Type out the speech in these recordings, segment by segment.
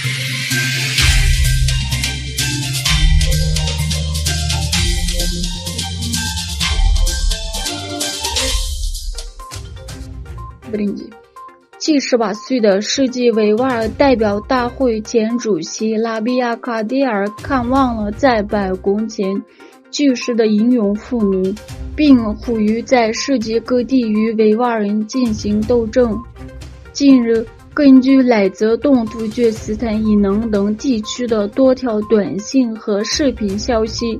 第18岁的世界维吾尔代表大会前主席拉比亚卡迪尔看望了在白宫前去世的英勇妇女，并呼吁在世界各地与维吾尔人进行斗争。近日，根据来自东突厥斯坦以南等地区的多条短信和视频消息，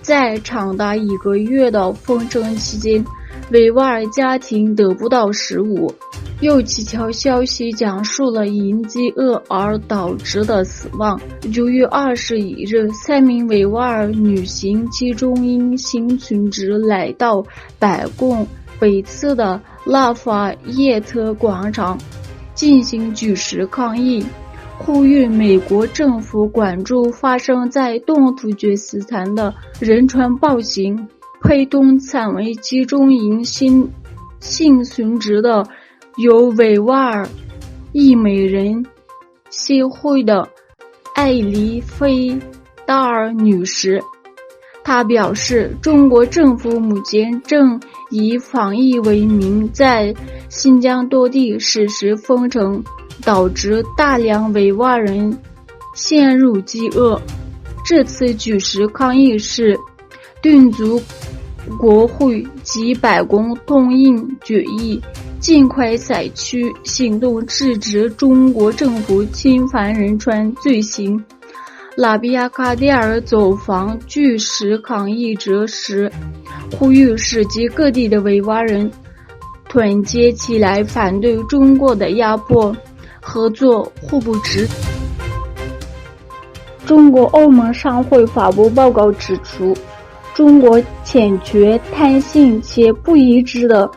在长达1个月的封城期间，维吾尔家庭得不到食物。有7条消息讲述了因饥饿而导致的死亡。6月21日，3名维吾尔女性集中因幸存者来到白宫北侧的拉法叶特广场进行举式抗议，呼吁美国政府关注发生在东突厥斯坦的人权暴行。陪同参为集中营幸存者的由维吾尔裔美人协会的艾丽菲达尔女士，她表示，中国政府目前正以防疫为名在新疆多地实施封城，导致大量维吾尔人陷入饥饿。这次举式抗议是敦促国会及白宫同意决议，尽快采取行动制止中国政府侵犯人权罪行。拉比亚卡迪尔走访举式抗议者时，呼吁世界各地的维吾尔人团结起来反对中国的压迫，合作互不止。中国欧盟商会发布报告指出，中国欠缺弹性且不一致的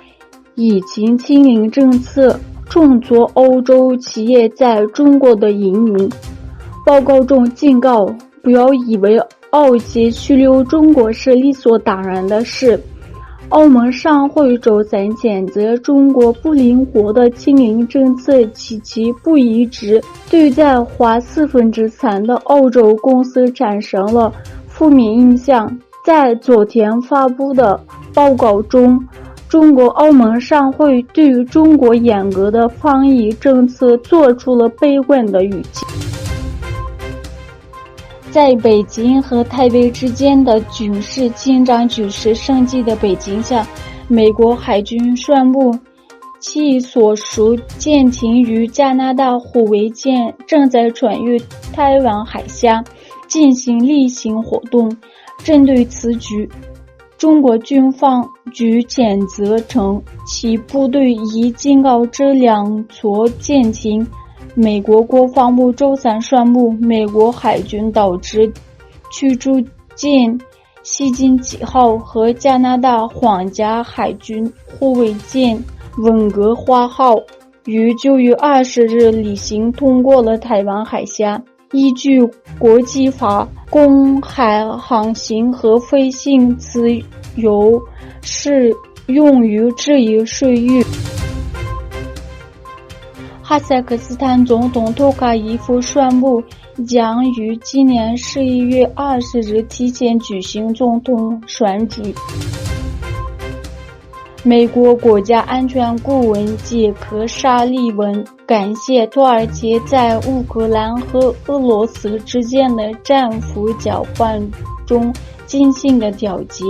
疫情清零政策，重挫欧洲企业在中国的营运。报告中警告，不要以为傲气去留中国是理所当然的事。欧盟商会周三谴责中国不灵活的清零政策及其不一致，对在华3%的欧洲公司产生了负面影响。在昨天发布的报告中，中国欧盟商会对于中国严格的防疫政策做出了悲观的预期。在北京和台北之间的军事紧张局势升级的背景下，美国海军宣布其所属舰艇与加拿大护卫舰正在穿越台湾海峡进行例行活动。针对此举，中国军方局谴责称，其部队已警告这2艘舰艇。美国国防部周三宣布，美国海军导致驱逐舰希金基号和加拿大皇家海军护卫舰温哥华号于9月20日例行通过了台湾海峡。依据国际法，公海航行和飞行自由适用于这一水域。哈萨克斯坦总统托卡耶夫宣布，将于今年11月20日提前举行总统选举。美国国家安全顾问杰克·沙利文感谢土耳其在乌克兰和俄罗斯之间的战俘交换中进行的调解。